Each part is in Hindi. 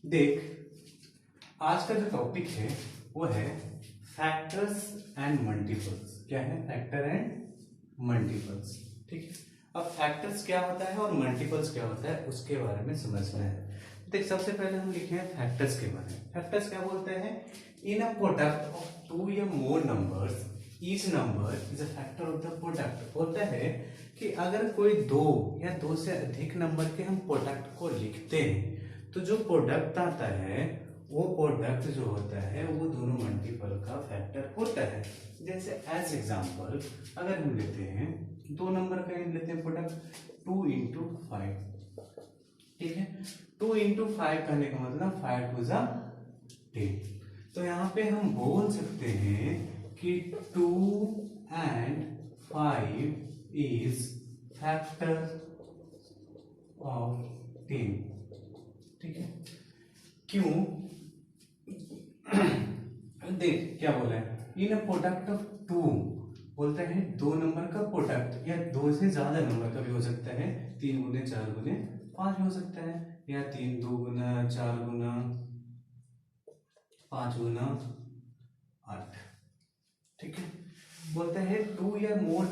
देख, आज का जो टॉपिक है वो है फैक्टर्स एंड मल्टीपल्स। क्या है? Factor and multiples. ठीक है, अब फैक्टर्स क्या होता है और मल्टीपल्स क्या होता है उसके बारे में समझना है। देख, सबसे पहले हम लिखे हैं फैक्टर्स के बारे में। फैक्टर्स क्या बोलते हैं? इन अ प्रोडक्ट ऑफ टू या मोर numbers each number is a factor of the product. बोलता है कि अगर कोई दो या दो से अधिक नंबर के हम प्रोडक्ट को लिखते हैं तो जो प्रोडक्ट आता है वो प्रोडक्ट जो होता है वो दोनों मल्टीपल का फैक्टर होता है। जैसे एज एग्जांपल अगर हम लेते हैं दो नंबर का लेते हैं प्रोडक्ट 2 into 5। ठीक है, 2 into 5 कहने का मतलब 5 to the 10। तो यहाँ पे हम बोल सकते हैं कि 2 and 5 is factor of 10। ठीक है, क्यों? देख क्या बोला है, इन अ प्रोडक्ट ऑफ टू बोलता है दो नंबर का प्रोडक्ट या दो से ज्यादा नंबर का भी हो सकता है, 3 गुने 4 गुने 5 हो सकता है, या 3 2 गुना 4 गुना 5 गुना 8। ठीक है, बोलता है टू या मोर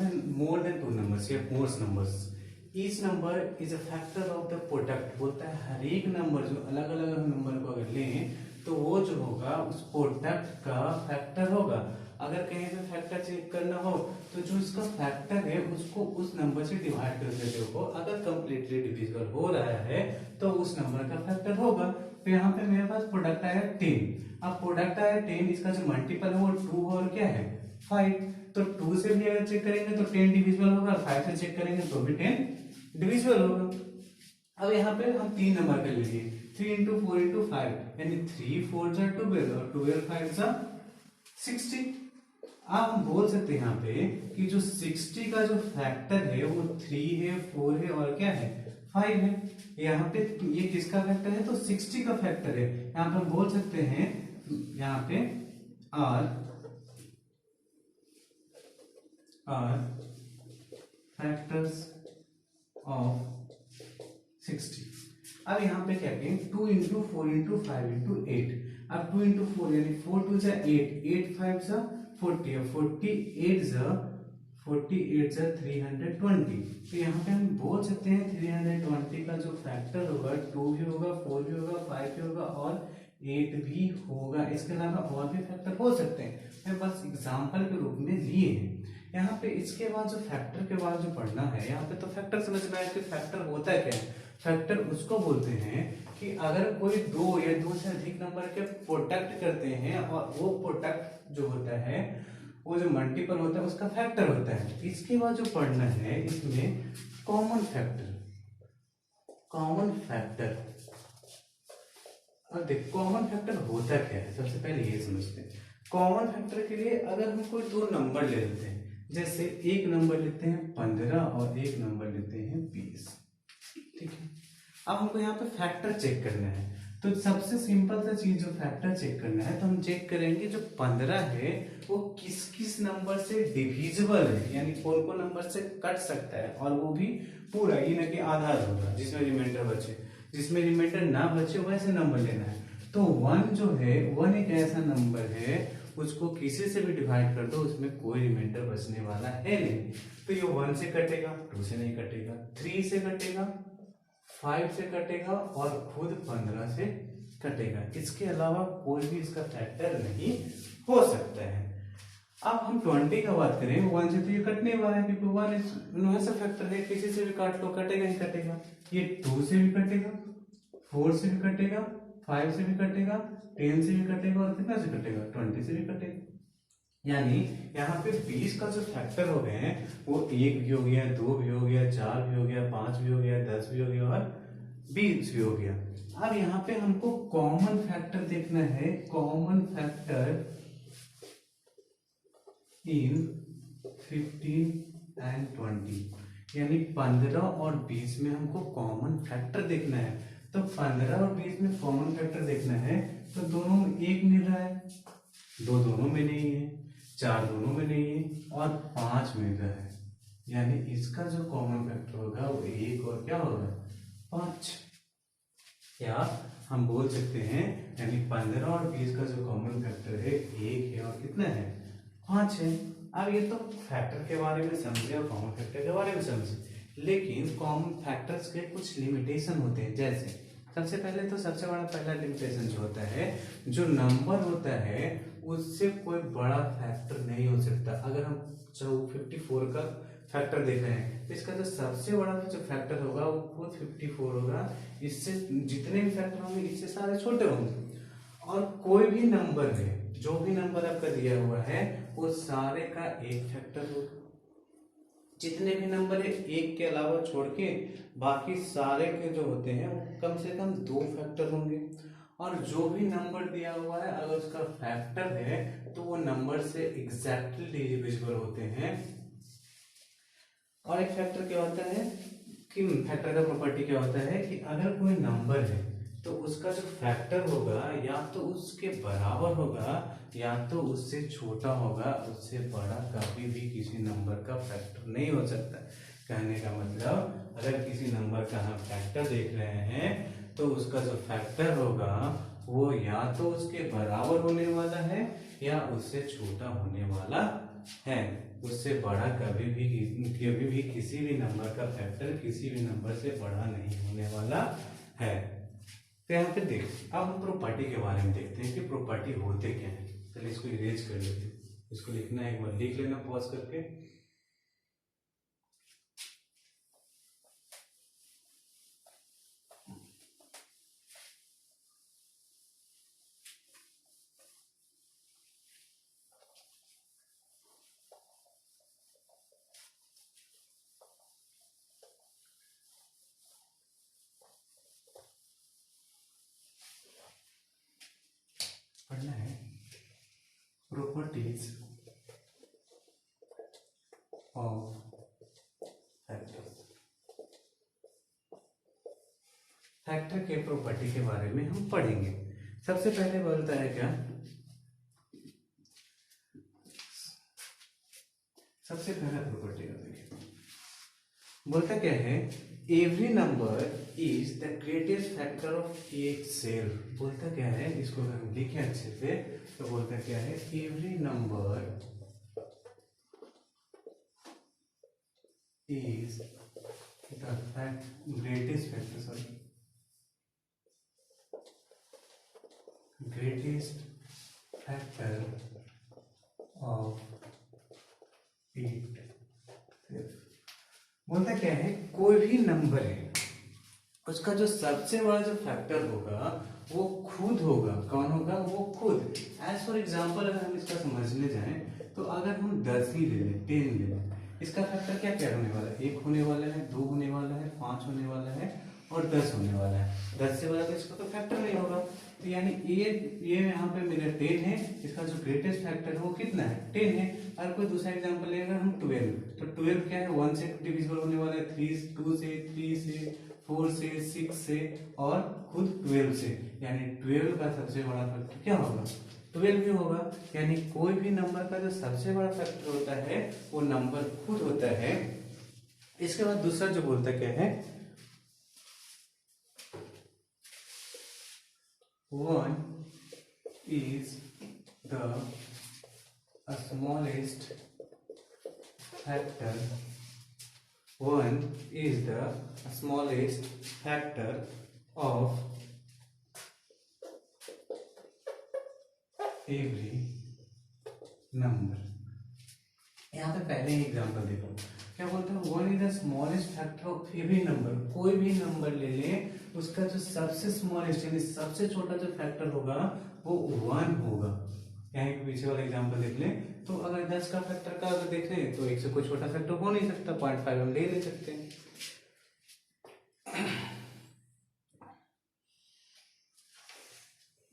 देन टू नंबर्स या मोर numbers each number is a factor of the product. बोलता है हर एक नंबर जो अलग अलग नंबर को अगर लें तो वो जो होगा उस प्रोडक्ट का फैक्टर होगा। अगर कहीं पे फैक्टर चेक करना हो तो जो इसका फैक्टर है उसको उस नंबर से डिवाइड कर देते हो, अगर कंप्लीटली डिविजिबल हो रहा है तो उस नंबर का फैक्टर होगा। तो यहाँ पे मेरे पास प्रोडक्ट आया 10। अब प्रोडक्ट आया 10, इसका जो मल्टीपल है वो 2 और क्या है 5। तो 2 से भी अगर चेक करेंगे तो 10 डिविजिबल होगा, 5 से चेक करेंगे तो भी 10 डिविजिबल होगा। अब यहाँ पे हम 3 नंबर कर लीजिए, 3 into 4 into 5 यानी 3 4 जा 12 और 12 5 जा 60। अब हम बोल सकते हैं यहाँ पे कि जो 60 का जो फैक्टर है वो 3 है 4 है और क्या है 5 है। यहाँ पे ये किसका फैक्टर है? तो 60 का फैक्टर है। यहाँ पे हम बोल सकते हैं यहाँ पे आर फैक्टर्स ऑफ 60। अब यहाँ पे क्या कहें 2 into 4 into 5 into 8। अब 2 into 4 यानी 4 2 जा 8, 8 5 जा 40 और 48 जा 320। तो यहाँ पे हम बोल सकते हैं 320 का जो फैक्टर होगा 2 भी होगा, 4 भी होगा, 5 भी होगा और 8 भी होगा। इसके अलावा और भी फैक्टर हो सकते हैं, मैं बस एग्जाम्पल के रूप में लिए हैं। यहाँ पे इसके बाद जो फैक्टर के बाद जो पढ़ना है, यहाँ पे तो फैक्टर समझना है कि फैक्टर होता है क्या है। फैक्टर उसको बोलते हैं कि अगर कोई दो या दो से अधिक नंबर के प्रोडक्ट करते हैं और वो प्रोडक्ट जो होता है वो जो मल्टीपल होता है उसका फैक्टर होता है। इसके बाद जो पढ़ना है इसमें कॉमन फैक्टर। अब देख कॉमन फैक्टर होता क्या है, सबसे पहले ये समझते हैं। कॉमन फैक्टर के लिए अगर हम कोई दो नंबर ले लेते हैं, जैसे एक नंबर लेते हैं 15 और एक नंबर लेते हैं 20। ठीक है, अब हमको यहाँ पे फैक्टर चेक करना है। तो सबसे सिंपल सा चीज जो फैक्टर चेक करना है तो हम चेक करेंगे जो 15 है वो किस किस नंबर से डिविजिबल है, यानी कौन कौन नंबर से कट सकता है, और वो भी पूरा, ये ना कि आधा होगा जिसमें रिमाइंडर बचे। जिसमें रिमाइंडर ना बचे वैसे नंबर लेना है। तो 1 जो है 1 एक ऐसा नंबर है उसको किसी से भी डिवाइड कर दो उसमें कोई रिमाइंडर बचने वाला है नहीं। तो ये 1 से कटेगा, 2 से नहीं कटेगा, 3 से कटेगा, 5 से कटेगा और खुद 15 से कटेगा। इसके अलावा कोई भी इसका फैक्टर नहीं हो सकता है। अब हम 20 का बात करें, 1 से तो ये कटने वाला है क्योंकि 1 ऐसा फैक्टर है किसी से भी काट लो कटेगा ही कटेगा। ये 2 से भी कटेगा, 4 से भी कटेगा, 5 से भी कटेगा, 10 से भी कटेगा और कितना से कटेगा 20 से भी कटेगा। यानी यहाँ पे 20 का जो फैक्टर हो गए हैं वो 1 भी हो गया, 2 भी हो गया, 4 भी हो गया, 5 भी हो गया, 10 भी हो गया और 20 भी हो गया। अब यहाँ पे हमको कॉमन फैक्टर देखना है, कॉमन फैक्टर इन 15 एंड 20। यानी 15 और 20 में हमको कॉमन फैक्टर देखना है। तो 15 और 20 में कॉमन फैक्टर देखना है तो दोनों में 1 मिल रहा है, 2 दोनों में नहीं है, 4 दोनों में नहीं है और 5 मिल रहा है। यानी इसका जो कॉमन फैक्टर होगा वो 1 और क्या होगा 5, या हम बोल सकते हैं, यानी 15 और 20 का जो कॉमन फैक्टर है 1 है और कितना है 5 है। अब ये तो फैक्टर के बारे में समझे और कॉमन फैक्टर के बारे में समझे, लेकिन कॉमन फैक्टर्स के कुछ लिमिटेशन होते हैं। जैसे सबसे पहले तो सबसे बड़ा पहला लिमिटेशन जो होता है, जो नंबर होता है उससे कोई बड़ा फैक्टर नहीं हो सकता। अगर हम 54 का फैक्टर देख रहे हैं तो इसका जो सबसे बड़ा जो फैक्टर होगा वो खुद 54 होगा। इससे जितने भी फैक्टर होंगे इससे सारे छोटे होंगे। और कोई भी नंबर है, जो भी नंबर आपका दिया हुआ है वो सारे का एक फैक्टर होगा। जितने भी नंबर है एक के अलावा छोड़ के बाकी सारे के जो होते हैं वो कम से कम 2 फैक्टर होंगे। और जो भी नंबर दिया हुआ है अगर उसका फैक्टर है तो वो नंबर से एग्जैक्टली डिविजिबल होते हैं। और एक फैक्टर क्या होता है कि फैक्टर का प्रॉपर्टी क्या होता है कि अगर कोई नंबर है तो उसका जो फैक्टर होगा या तो उसके बराबर होगा या तो उससे छोटा होगा, उससे बड़ा कभी भी किसी नंबर का फैक्टर नहीं हो सकता। कहने का मतलब अगर किसी नंबर का हम फैक्टर देख रहे हैं तो उसका जो फैक्टर होगा वो या तो उसके बराबर होने वाला है या उससे छोटा होने वाला है। उससे बड़ा कभी भी किसी भी नंबर का फैक्टर किसी भी नंबर से बड़ा नहीं होने वाला है। तो यहाँ पे देख, अब हम प्रॉपर्टी के बारे में देखते हैं कि प्रॉपर्टी होते क्या है। चलिए इसको इरेज कर लेते हैं, इसको लिखना है एक बार लिख लेना पॉज करके। पढ़ना है प्रॉपर्टीज ऑफ फैक्टर्स। फैक्टर के प्रॉपर्टी के बारे में हम पढ़ेंगे। सबसे पहले बोलता है क्या, सबसे पहला प्रॉपर्टी बोलता क्या है, every number is the greatest factor of it self. बोलता क्या है, इसको अगर हम लिखें अच्छे से तो बोलता क्या है, every number is the greatest factor, sorry greatest factor of it self. बोलता क्या है, कोई भी नंबर है उसका जो सबसे बड़ा जो फैक्टर होगा वो खुद होगा। कौन होगा, वो खुद। एज फॉर एग्जाम्पल अगर हम इसका समझने जाएं तो अगर हम 10 ही ले लें, 10 ले लें, इसका फैक्टर क्या क्या होने वाला है, 1 होने वाला है, 2 होने वाला है, 5 होने वाला है और 10 होने वाला है। 10 से बड़ा तो इसका तो फैक्टर नहीं होगा। तो यानी ये यहाँ पे मेरा 10 है, इसका जो ग्रेटेस्ट फैक्टर है वो कितना है, 10 है। और कोई दूसरा एग्जाम्पल लेंगे हम 12, तो 12 क्या है, 1 से डिविजिबल होने वाला है, 2 से, 3 से, 4 से, 6 से और खुद 12 से। यानी 12 का सबसे बड़ा फैक्टर क्या होगा, 12 ही होगा। यानी कोई भी नंबर का जो सबसे बड़ा फैक्टर होता है वो नंबर खुद होता है। इसके बाद दूसरा जो बोलता क्या है, 1 is the smallest factor. 1 is the smallest factor of every number. यहाँ पे पहले ही एग्जांपल देखो, क्या बोलते हैं, 1 is the smallest factor of every number. कोई भी नंबर ले लें उसका जो सबसे स्मॉलेस्ट यानी सबसे छोटा जो फैक्टर होगा वो 1 होगा। यहाँ के पीछे वाला एग्जांपल देख लें तो अगर 10 का फैक्टर का अगर देख लें तो 1 से कोई छोटा फैक्टर हो नहीं सकता, 0.5 हम ले सकते हैं।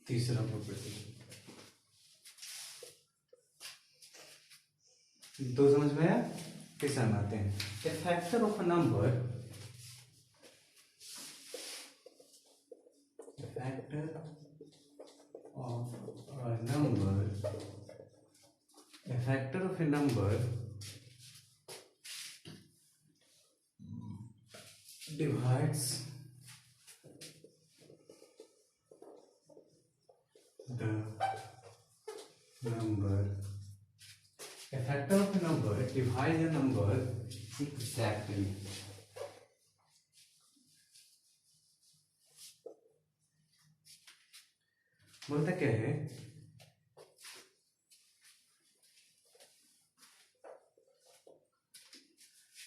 तीसरा प्रॉपर्टी दो समझ में आया, किस आते हैं, a factor of a number, factor of a number, a factor of a number divides divide the number exactly. बोलता क्या है,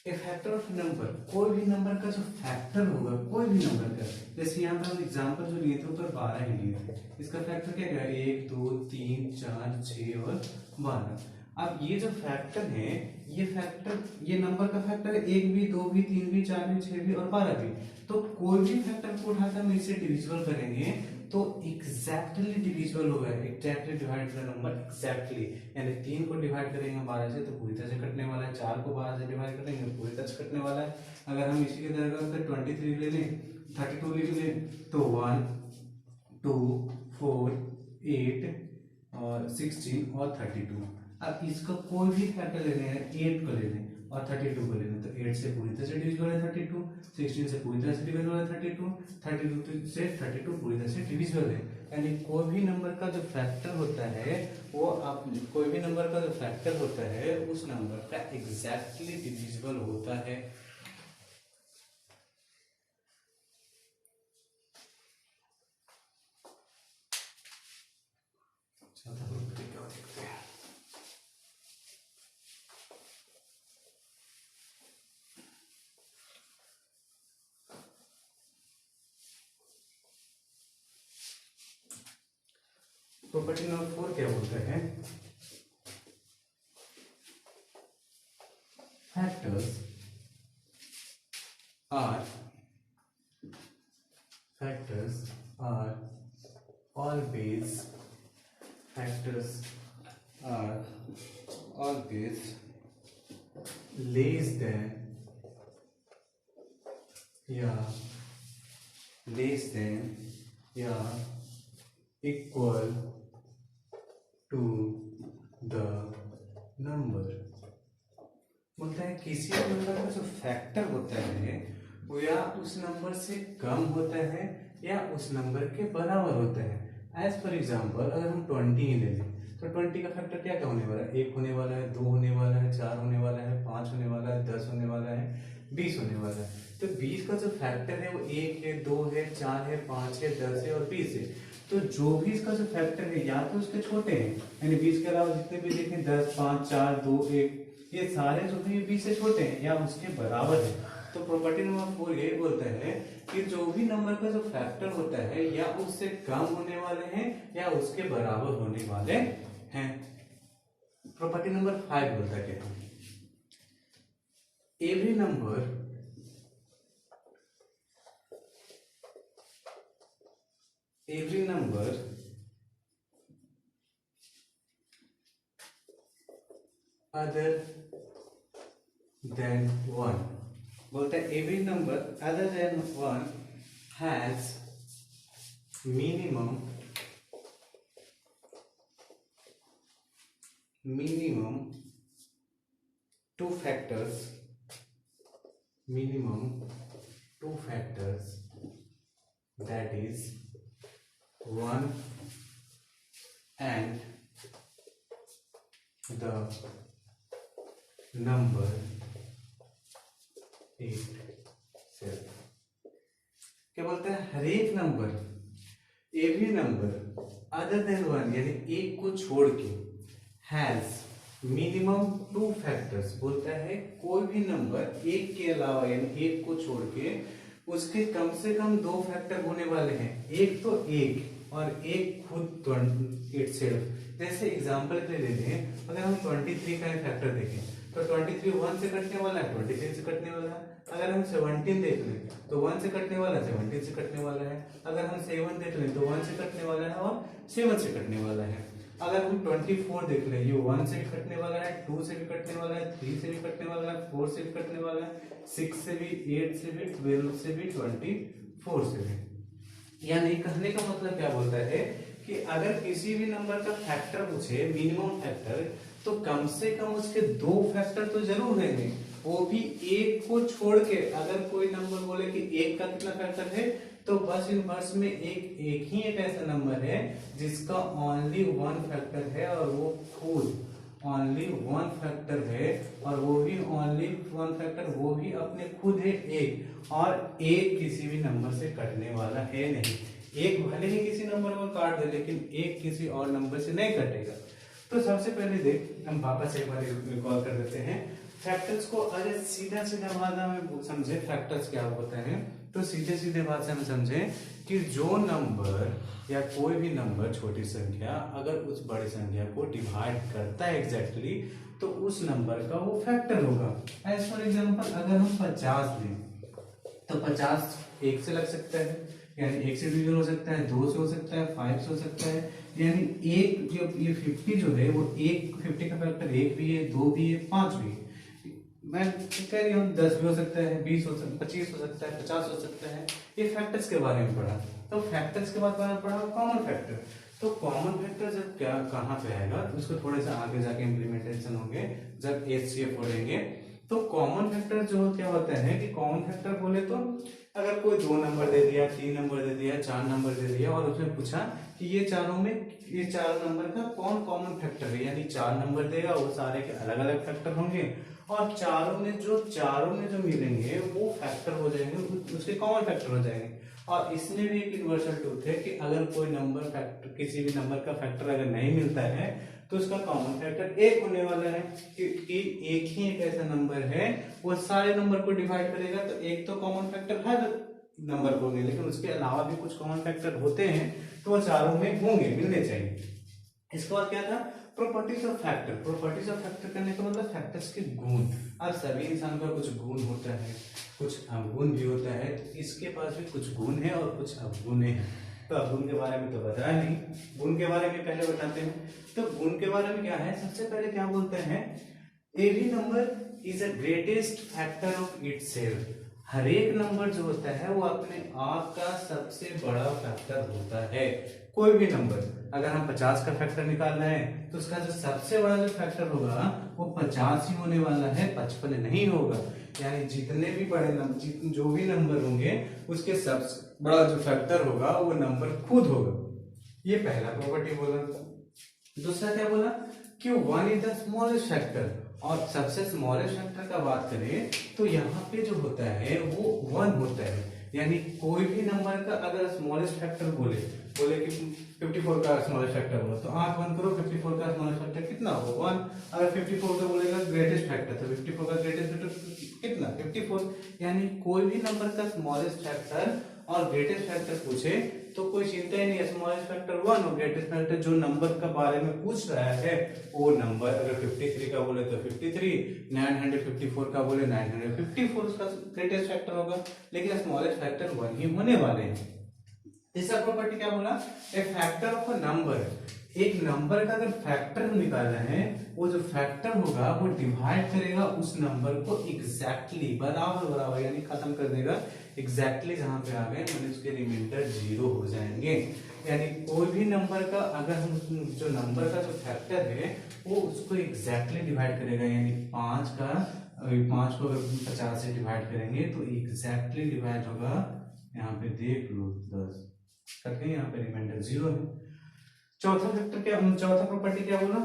ए फैक्टर ऑफ नंबर, कोई भी नंबर का जो फैक्टर होगा, कोई भी नंबर का, जैसे यहाँ पर हम एग्जांपल जो लिए थे ऊपर 12 ही लिए थे, इसका फैक्टर क्या क्या है, 1 2 3 4 6 और 12। अब ये जो फैक्टर है, ये फैक्टर, ये नंबर का फैक्टर है 1 भी 2 भी 3 भी 4 भी 6 भी और 12 भी। तो कोई भी फैक्टर को उठाकर हम इसे डिविजिबल करेंगे तो एग्जैक्टली डिविजिबल होगा, exactly divide the number exactly. यानी 3 को डिवाइड करेंगे 12 से तो पूरी तरह से कटने वाला है, 4 को 12 से डिवाइड करेंगे पूरी तरह से कटने वाला है। अगर हम इसी की तरह 23 ले लें, 32 ले लें तो 1 2 4 8 और 16 और 32। अब इसका कोई भी फैक्टर लेने हैं, 8 को ले लें और 32 को ले लें, तो 8 से पूरी तरह से डिविजिबल है 32, 16 से पूरी तरह से डिविजिबल है 32, 32 से 32 पूरी तरह से डिविजिबल है। यानी कोई भी नंबर का जो फैक्टर होता है वो, आप कोई भी नंबर का जो फैक्टर होता है उस नंबर का एग्जैक्टली डिविजिबल होता है। देखते हैं, प्रॉपर्टी नंबर 4 क्या बोलता है, factors are always factors are always less than या equal to the number। बोलता है किसी नंबर का जो फैक्टर होता है वो या उस नंबर से कम होता है या उस नंबर के बराबर होता है। एज फॉर एग्जाम्पल अगर हम 20 ही ले लें तो 20 का फैक्टर क्या क्या होने वाला है, 1 होने वाला है, 2 होने वाला है, 4 होने वाला है, 5 होने वाला है, 10 होने वाला है, 20 होने वाला है। तो 20 का जो फैक्टर है वो 1 है, 2 है, 4 है, 5 है, 10 है और 20 है। तो जो भी इसका जो फैक्टर है या तो उसके छोटे हैं, यानी 20 के अलावा जितने भी देखें 10 5 4 2 1, ये सारे जो है 20 से छोटे हैं या उसके बराबर है। तो प्रॉपर्टी नंबर 4 ये बोलता है कि जो भी नंबर का जो फैक्टर होता है या उससे कम होने वाले हैं या उसके बराबर होने वाले हैं। प्रॉपर्टी नंबर 5 बोलता है एवरी नंबर other than 1, बोलता है every number other than 1 has minimum 2 factors, that is 1 and the number 8 क्या बोलता है, हर एक number, every number other than 1 यानी एक को छोड़ के, हैज मिनिमम 2 फैक्टर्स, बोलता है कोई भी नंबर एक के अलावा यानी एक को छोड़ के उसके कम से कम 2 फैक्टर होने वाले हैं, एक तो एक और एक खुद इटसेल्फ। जैसे एग्जांपल के लिए लें, अगर हम 23 का फैक्टर देखें तो 23 1 से कटने वाला है, 23 से कटने वाला है। अगर हम 17 देख लें तो 1 से कटने वाला है, 17 से कटने वाला है। अगर हम 7 देख लें तो 1 से कटने वाला है और 7 से कटने वाला है। अगर हम 24 देख लें, ये 1 से भी कटने वाला है, 2 से भी कटने वाला है, 3 से भी कटने वाला है, 4 से भी कटने वाला है, 6 से भी, 8 से भी, 12 से भी, 24 से भी। यानी कहने का मतलब क्या बोलता है कि अगर किसी भी नंबर का फैक्टर पूछे, मिनिमम फैक्टर, तो कम से कम उसके 2 फैक्टर तो जरूर रहेंगे, वो भी एक को छोड़ के। अगर कोई नंबर बोले कि एक का कितना फैक्टर है, तो बस इन वर्स में एक ही एक ऐसा नंबर है जिसका ओनली 1 फैक्टर है और वो खुद ओनली वन फैक्टर है, और वो भी ओनली वन फैक्टर, वो भी अपने खुद है एक, और एक किसी भी नंबर से कटने वाला है नहीं। एक भले ही किसी नंबर को काट दे, लेकिन एक किसी और नंबर से नहीं कटेगा। तो सबसे पहले देख, हम वापस एक बार रिकॉल कर देते हैं फैक्टर्स को। अगर सीधा सीधा भाषा में समझे फैक्टर्स क्या होता है, तो सीधे सीधे भाषा में समझे कि जो नंबर या कोई भी नंबर, छोटी संख्या अगर उस बड़ी संख्या को डिवाइड करता है एग्जैक्टली, तो उस नंबर का वो फैक्टर होगा। एज फॉर एग्जांपल अगर हम 50 लें, तो 50 एक से लग सकता है, यानी एक से डिवीजन हो सकता है, 2 से हो सकता है, 5 से हो सकता है, यानी एक जो ये 50 जो है वो एक 50 का फैक्टर एक भी है, 2 भी है, 5 भी है। मैं कह रही हूँ 10 भी हो सकता है, 20 हो सकता है, 25 हो सकता है, 50 हो सकता है। ये फैक्टर्स के बारे में पढ़ा। तो फैक्टर्स के बाद पढ़ा कॉमन फैक्टर। तो कॉमन फैक्टर जब क्या कहाँ पे आएगा, उसको थोड़े से आगे जाके इम्प्लीमेंटेशन होंगे जब एचसीएफ पढ़ेंगे। तो कॉमन फैक्टर जो क्या होता है कि कॉमन फैक्टर बोले तो अगर कोई 2 नंबर दे दिया, 3 नंबर दे दिया, 4 नंबर दे दिया, और उसने पूछा कि ये चारों में ये 4 नंबर का कौन कॉमन फैक्टर है, यानी 4 नंबर देगा, वो सारे के अलग अलग फैक्टर होंगे, और चारों में जो मिलेंगे वो फैक्टर हो जाएंगे, उसके कॉमन फैक्टर हो जाएंगे। और इसमें भी एक यूनिवर्सल ट्रूथ है कि अगर कोई नंबर फैक्टर, किसी भी नंबर का फैक्टर अगर नहीं मिलता है, तो उसका कॉमन फैक्टर एक होने वाला है कि एक ही एक ऐसा नंबर है वो सारे नंबर को डिवाइड करेगा। तो एक तो कॉमन फैक्टर हर नंबर को होंगे, लेकिन उसके अलावा भी कुछ कॉमन फैक्टर होते हैं, तो वो चारों में होंगे, मिलने चाहिए। इसके बाद क्या था, properties of factor. Properties of factor करने का मतलब फैक्टर्स के गुण। अब सभी इंसान का कुछ गुण होता है, कुछ अवगुण भी होता है, तो इसके पास भी कुछ गुण है और कुछ अवगुण है। तो अवगुण के बारे में तो बताया नहीं, गुण के बारे में पहले बताते हैं। तो गुण के बारे में क्या है, सबसे पहले क्या बोलते हैं, every number is a greatest factor of itself. हर एक नंबर जो होता है वो अपने आप का सबसे बड़ा फैक्टर होता है। कोई भी नंबर, अगर हम 50 का फैक्टर निकाल रहे हैं, तो उसका जो सबसे बड़ा जो फैक्टर होगा वो 50 ही होने वाला है, 55 नहीं होगा। यानी जितने भी बड़े नंबर, जो भी नंबर होंगे, उसके सबसे बड़ा जो फैक्टर होगा वो नंबर खुद होगा। ये पहला प्रॉपर्टी बोला। दूसरा क्या बोला कि 1 इज द स्मॉलेस्ट फैक्टर, और सबसे स्मॉलेस्ट फैक्टर का बात करें तो यहाँ पे जो होता है वो 1 होता है। यानी कोई भी नंबर का अगर स्मॉलेस्ट फैक्टर बोले कि 54 का स्मॉलेस्ट फैक्टर बोला, तो आंख बंद करो, 54 का स्मॉलेस्ट फैक्टर कितना होगा 1। अगर 54 का बोलेगा ग्रेटेस्ट फैक्टर, तो 54 का ग्रेटेस्ट फैक्टर कितना 54। यानी कोई भी नंबर का स्मॉलेस्ट फैक्टर और ग्रेटेस्ट फैक्टर पूछे तो कोई चिंता ही नहीं है, स्मॉलेस्ट फैक्टर 1 और ग्रेटेस्ट फैक्टर जो नंबर का बारे में पूछ रहा है वो नंबर। अगर 53 का बोले तो 53, 954 का बोले 954 उसका ग्रेटेस्ट फैक्टर होगा, लेकिन स्मॉलेस्ट फैक्टर 1 ही होने वाले हैं। तीसरा प्रॉपर्टी क्या बोला, ए फैक्टर ऑफ अ नंबर। एक नंबर का अगर फैक्टर हम निकाल रहे हैं, वो जो फैक्टर होगा वो डिवाइड करेगा उस नंबर को एग्जैक्टली बराबर, यानी खत्म कर देगा एग्जैक्टली जहां पे आ गए, मतलब उसके रिमाइंडर 0 हो जाएंगे। यानी कोई भी नंबर का अगर हम जो नंबर का जो फैक्टर है वो उसको एग्जैक्टली डिवाइड करेगा, यानी 5 को अगर 50 से डिवाइड करेंगे तो एग्जैक्टली डिवाइड होगा। यहाँ पे देख लो 10 करके, यहाँ पे रिमाइंडर 0 है। चौथा फैक्टर क्या, चौथा प्रॉपर्टी क्या बोला,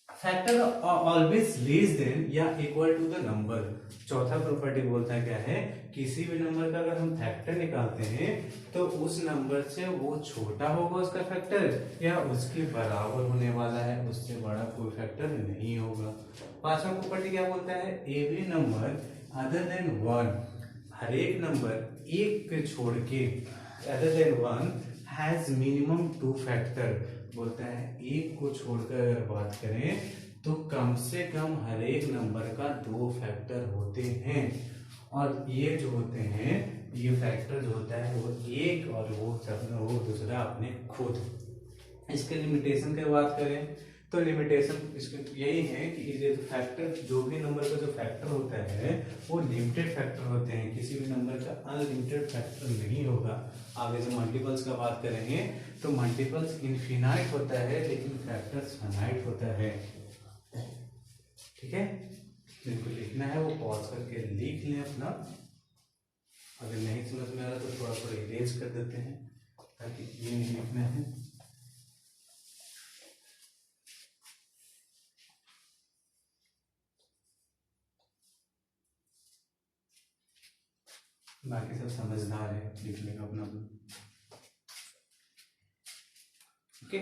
फैक्टर ऑलवेज लेस देन या इक्वल टू द नंबर। चौथा प्रॉपर्टी बोलता है क्या है, किसी भी नंबर का अगर हम फैक्टर निकालते हैं तो उस नंबर से वो छोटा होगा उसका फैक्टर, या उसके बराबर होने वाला है, उससे बड़ा कोई फैक्टर नहीं होगा। पांचवा प्रॉपर्टी क्या बोलता है, एवरी नंबर अदर देन 1, हर एक नंबर एक के छोड़ के other than 1 has minimum 2 factor. बोलता है एक को छोड़कर अगर बात करें तो कम से कम हर एक नंबर का 2 फैक्टर होते हैं, और ये जो होते हैं, ये फैक्टर जो होता है वो एक और वो दूसरा अपने खुद। इसके लिमिटेशन की बात करें तो लिमिटेशन इसके यही है कि ये जो फैक्टर, जो भी नंबर का जो फैक्टर होता है वो लिमिटेड फैक्टर होते हैं, किसी भी नंबर का अनलिमिटेड फैक्टर नहीं होगा। आगे जो मल्टीपल्स का बात करेंगे तो मल्टीपल्स इनफिनाइट होता है, लेकिन फैक्टर्स फाइनाइट होता है। ठीक है, जिनको लिखना है वो पॉज करके लिख लें अपना। अगर नहीं समझ में आ रहा तो थोड़ा थोड़ा इरेज कर देते हैं, ताकि ये नहीं लिखना है। बाकी सब समझदार है, लिख लेगा अपना अपना। ओके।